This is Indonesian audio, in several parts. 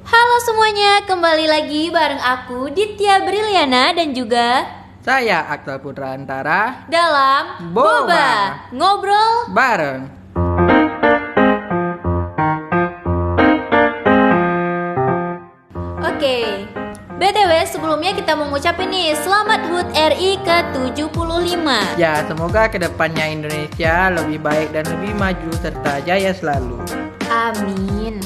Halo semuanya, kembali lagi bareng aku Ditya Briliana dan juga Saya Akmal Putra Antara dalam Boba. Ngobrol. bareng. Oke, BTW sebelumnya kita mau ngucapin nih Selamat HUT RI ke-75. Ya, semoga kedepannya Indonesia lebih baik dan lebih maju serta jaya selalu. Amin.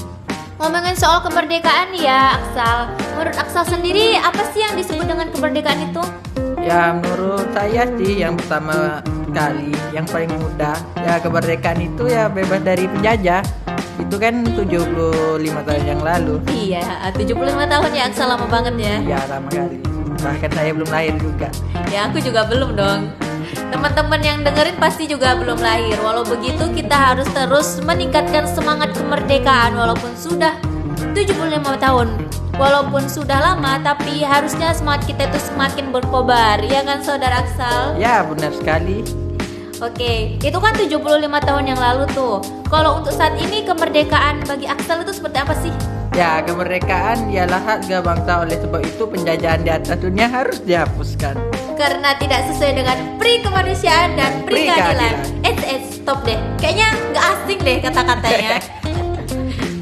Ngomongin soal kemerdekaan ya Aksal, menurut Aksal sendiri apa sih yang disebut dengan kemerdekaan itu? Ya, menurut saya sih yang pertama kali, yang paling mudah, ya kemerdekaan itu ya bebas dari penjajah. Itu kan 75 tahun yang lalu. Iya, 75 tahun ya Aksal, lama banget ya. Ya, lama kali. Bahkan saya belum lahir juga. Ya aku juga belum dong. Teman-teman yang dengerin pasti juga belum lahir. Walau begitu kita harus terus meningkatkan semangat kemerdekaan walaupun sudah 75 tahun. Walaupun sudah lama tapi harusnya semangat kita itu semakin berkobar. Ya kan saudara Aksal? Ya, benar sekali. Oke, itu kan 75 tahun yang lalu tuh. Kalau untuk saat ini kemerdekaan bagi Aksal itu seperti apa sih? Ya, kemerdekaan ialah harga bangsa, oleh sebab itu penjajahan di atas dunia harus dihapuskan. Karena tidak sesuai dengan pri kemanusiaan dan pri keadilan. Stop deh. Kayaknya nggak asing deh kata-katanya.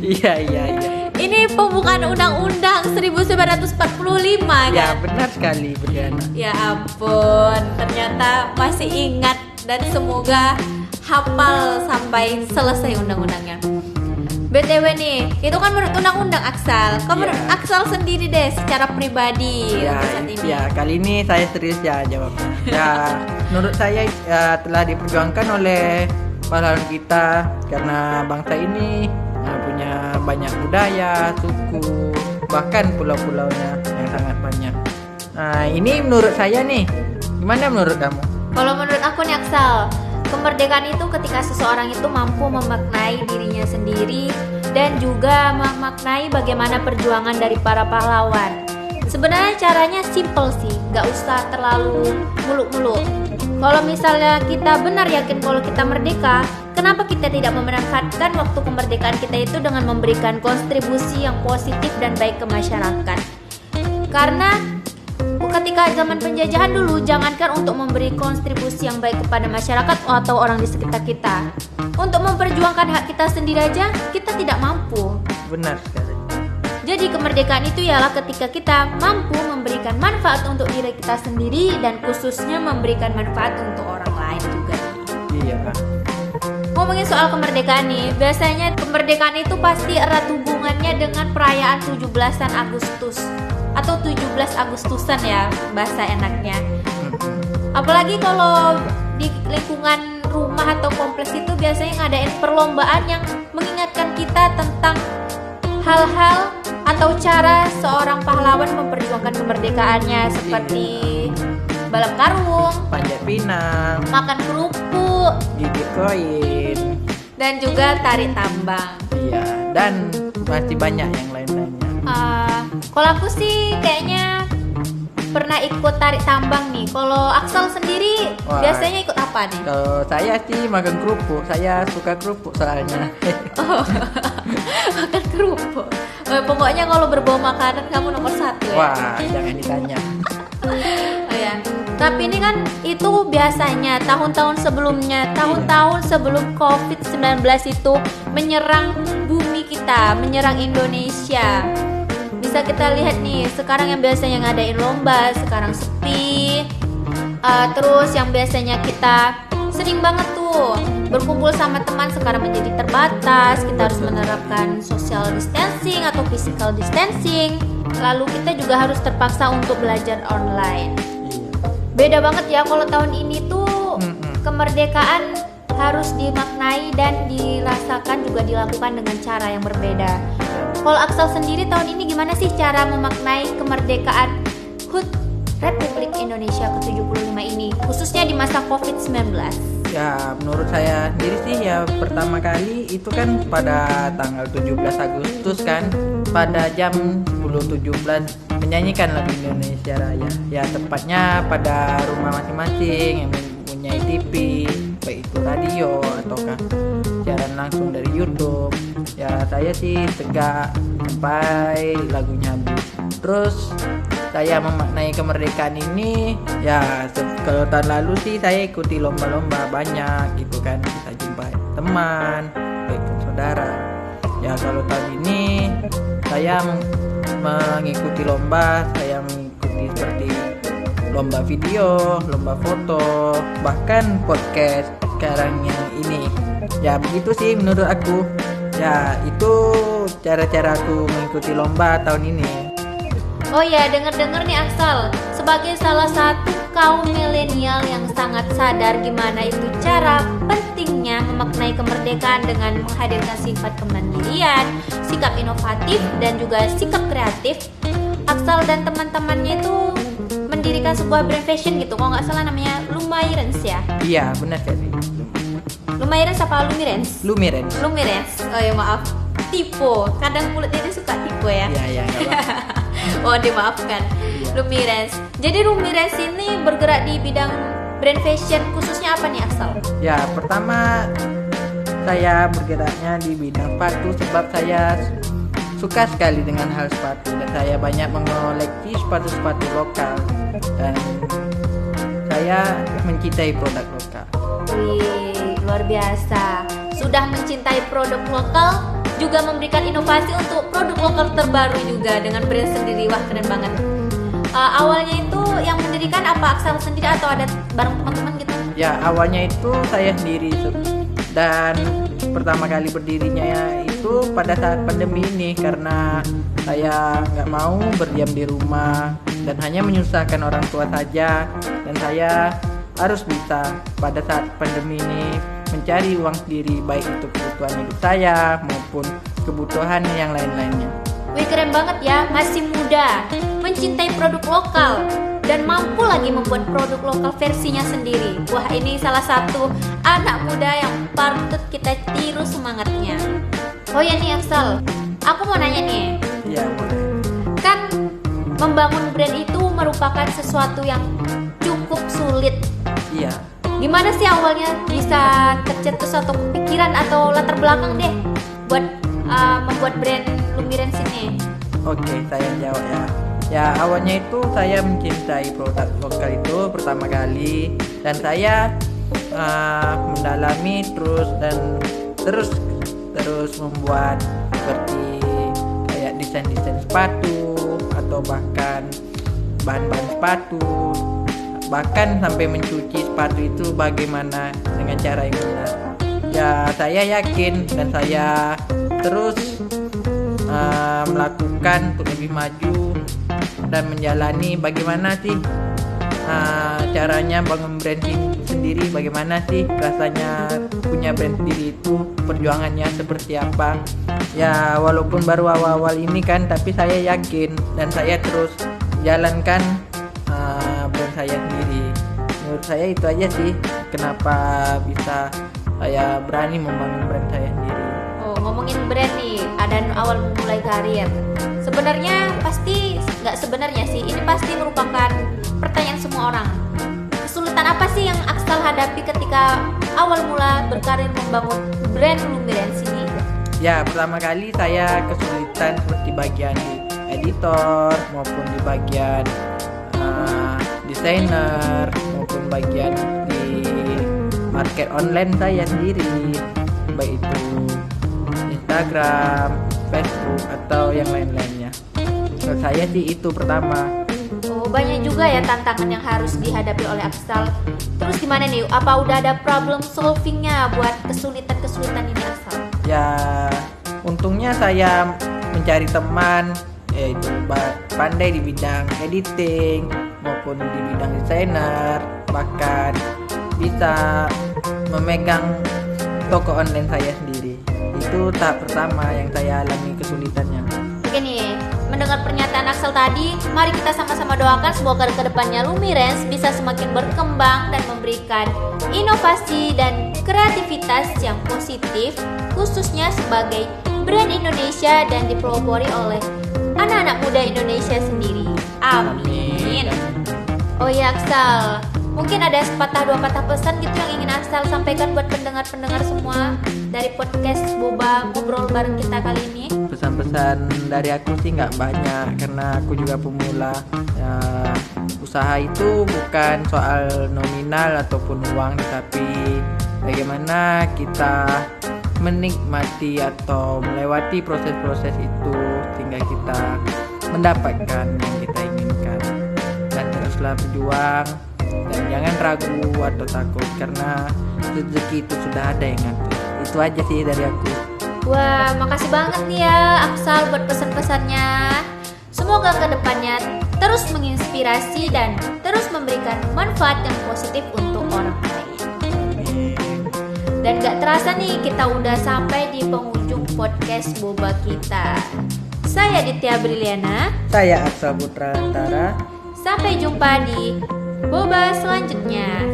Iya. Ini pembukaan undang-undang 1945 Ya, kan? benar sekali, Briana. Ya ampun, ternyata masih ingat dan semoga hafal sampai selesai undang-undangnya. BTW nih, itu kan menurut undang-undang Aksal. Kamu menurut Ya. Aksal sendiri deh secara pribadi Ya, untuk saat ini. ya, kali ini saya serius ya jawabnya. Ya, menurut saya telah diperjuangkan oleh pahlawan kita karena bangsa ini punya banyak budaya, suku, bahkan pulau-pulaunya yang sangat banyak. Nah, ini menurut saya nih. Gimana menurut kamu? Kalau menurut aku nih Aksal, kemerdekaan itu ketika seseorang itu mampu memaknai dirinya sendiri dan juga memaknai bagaimana perjuangan dari para pahlawan. Sebenarnya caranya simple sih, gak usah terlalu muluk-muluk. Kalau misalnya kita benar yakin kalau kita merdeka, kenapa kita tidak memanfaatkan waktu kemerdekaan kita itu dengan memberikan kontribusi yang positif dan baik ke masyarakat? Karena ketika zaman penjajahan dulu, jangankan untuk memberi kontribusi yang baik kepada masyarakat atau orang di sekitar kita, untuk memperjuangkan hak kita sendiri aja kita tidak mampu. Benar sekali. Jadi kemerdekaan itu ialah ketika kita mampu memberikan manfaat untuk diri kita sendiri dan khususnya memberikan manfaat untuk orang lain juga. Iya. Ngomongin soal kemerdekaan nih, biasanya kemerdekaan itu pasti erat hubungannya dengan perayaan 17-an Agustus atau 17 Agustusan ya bahasa enaknya. Apalagi kalau di lingkungan rumah atau kompleks itu biasanya ngadain perlombaan yang mengingatkan kita tentang hal-hal atau cara seorang pahlawan memperjuangkan kemerdekaannya seperti balap karung, Panjat pinang, makan kerupuk, gigit koin. dan juga tarik tambang. Iya, dan masih banyak yang lain-lainnya. Kalau aku sih kayaknya pernah ikut tarik tambang nih. Kalau Aksal sendiri Wah. biasanya ikut apa nih? Kalau saya sih makan kerupuk, saya suka kerupuk soalnya. Makan kerupuk. Pokoknya kalau berbau makanan kamu nomor 1 ya. Wah, jangan ditanya. Oh ya. Tapi ini kan itu biasanya tahun-tahun sebelumnya, tahun-tahun sebelum COVID-19 itu menyerang bumi kita, menyerang Indonesia. Bisa kita lihat nih, sekarang yang biasanya ngadain lomba, sekarang sepi. Terus yang biasanya kita sering banget tuh berkumpul sama teman, sekarang menjadi terbatas. Kita harus menerapkan social distancing atau physical distancing. Lalu kita juga harus terpaksa untuk belajar online. Beda banget ya kalau tahun ini tuh kemerdekaan harus dimaknai dan dirasakan juga dilakukan dengan cara yang berbeda. Kalau Aksal sendiri tahun ini gimana sih cara memaknai kemerdekaan HUT Republik Indonesia ke-75 ini, khususnya di masa COVID-19? Ya, menurut saya sendiri sih ya pertama kali itu kan pada tanggal 17 Agustus kan, pada jam 10.17 menyanyikan lagu Indonesia Raya. Ya, tepatnya pada rumah masing-masing yang mempunyai TV, baik itu radio ataukah siaran langsung dari YouTube. Ya saya sih tegak sampai lagunya habis. Terus saya memaknai kemerdekaan ini ya kalau tahun lalu sih saya ikuti lomba-lomba banyak gitu kan, kita jumpa teman, baik saudara. Ya kalau tahun ini saya mengikuti lomba, saya mengikuti seperti lomba video, lomba foto, bahkan podcast sekarang yang ini. Ya begitu sih menurut aku. Ya itu cara-cara aku mengikuti lomba tahun ini. Oh ya, denger-denger nih Aksal, sebagai salah satu kaum milenial yang sangat sadar gimana itu cara pentingnya memaknai kemerdekaan dengan menghadirkan sifat kemandirian, sikap inovatif, dan juga sikap kreatif, Aksal dan teman-temannya itu mendirikan sebuah brand fashion gitu, kalau nggak salah namanya Lumirens ya? Iya, benar sekali. Lumirens apa Lumirens? Lumirens. Lumirens, oh ya maaf, tipe, kadang mulut ini suka tipe ya? Iya, nggak apa-apa. Oh dimaafkan. Lumirens. Jadi Lumirens ini bergerak di bidang brand fashion, khususnya apa nih Aksal? Ya pertama saya bergeraknya di bidang sepatu sebab saya suka sekali dengan hal sepatu dan saya banyak mengoleksi sepatu-sepatu lokal dan saya mencintai produk lokal. Wih, luar biasa. Sudah mencintai produk lokal, juga memberikan inovasi untuk produk lokal terbaru juga dengan brand sendiri. Wah keren banget. Awalnya itu yang mendirikan apa Aksal sendiri atau ada bareng teman-teman gitu? Ya awalnya itu saya sendiri dan pertama kali berdirinya ya itu pada saat pandemi ini karena saya nggak mau berdiam di rumah dan hanya menyusahkan orang tua saja, dan saya harus bisa pada saat pandemi ini mencari uang sendiri baik untuk kebutuhan hidup saya maupun kebutuhan yang lain-lainnya. Wih keren banget ya, masih muda, mencintai produk lokal, dan mampu lagi membuat produk lokal versinya sendiri. Wah ini salah satu anak muda yang patut kita tiru semangatnya. Oh ya nih Aksal, aku mau nanya nih. Iya boleh. Kan membangun brand itu merupakan sesuatu yang cukup sulit. Iya. Gimana sih awalnya bisa tercetus atau kepikiran atau latar belakang deh buat membuat brand Lumirens ini? Oke, saya jawab ya. Ya awalnya itu saya mencintai produk lokal itu pertama kali dan saya mendalami terus membuat seperti kayak desain sepatu atau bahkan bahan-bahan sepatu, bahkan sampai mencuci sepatu itu bagaimana dengan cara yang benar. Ya saya yakin dan saya terus melakukan untuk lebih maju dan menjalani bagaimana sih caranya bangun brand sendiri, bagaimana sih rasanya punya brand sendiri itu, perjuangannya seperti apa. Ya walaupun baru awal-awal ini kan, tapi saya yakin dan saya terus jalankan brand saya sendiri. Menurut saya itu aja sih kenapa bisa saya berani membangun brand saya sendiri. Oh ngomongin brand nih, ada awal mulai karir. Sebenarnya pasti nggak sebenarnya sih, ini pasti merupakan pertanyaan semua orang. Kesulitan apa sih yang Aksal hadapi ketika awal mula berkarir membangun brand Lumirens ini? Ya pertama kali saya kesulitan seperti bagian editor maupun di bagian desainer maupun bagian di market online saya sendiri, baik itu Instagram, Facebook atau yang lain-lainnya. Menurut saya sih itu pertama. Oh banyak juga ya tantangan yang harus dihadapi oleh Aksal. Terus gimana nih? Apa udah ada problem solvingnya buat kesulitan-kesulitan ini Aksal? Ya untungnya saya mencari teman yaitu pandai di bidang editing maupun di bidang desainer, bahkan bisa memegang toko online saya sendiri. Itu tahap pertama yang saya alami kesulitannya. Oke nih, mendengar pernyataan Aksal tadi, mari kita sama-sama doakan semoga kedepannya Lumirens bisa semakin berkembang dan memberikan inovasi dan kreativitas yang positif, khususnya sebagai brand Indonesia dan dipelopori oleh anak-anak muda Indonesia sendiri. Amin. Oh ya Aksal, Mungkin ada sepatah dua patah pesan gitu yang ingin Arsal sampaikan buat pendengar-pendengar semua dari podcast Boba Ngobrol bareng kita kali ini. Pesan-pesan dari aku sih nggak banyak karena aku juga pemula. Ya, usaha itu bukan soal nominal ataupun uang, tapi bagaimana kita menikmati atau melewati proses-proses itu sehingga kita mendapatkan yang kita inginkan. Dan teruslah berjuang dan jangan ragu atau takut karena rezeki itu sudah ada yang ngatur. Itu aja sih dari aku. Wah, makasih banget nih ya Aksal buat pesan-pesannya. Semoga kedepannya terus menginspirasi dan terus memberikan manfaat yang positif untuk orang lain. Dan gak terasa nih kita udah sampai di penghujung podcast Boba kita. Saya Ditya Briliana. Saya Aksal Putra Antara. Sampai jumpa di Boba selanjutnya.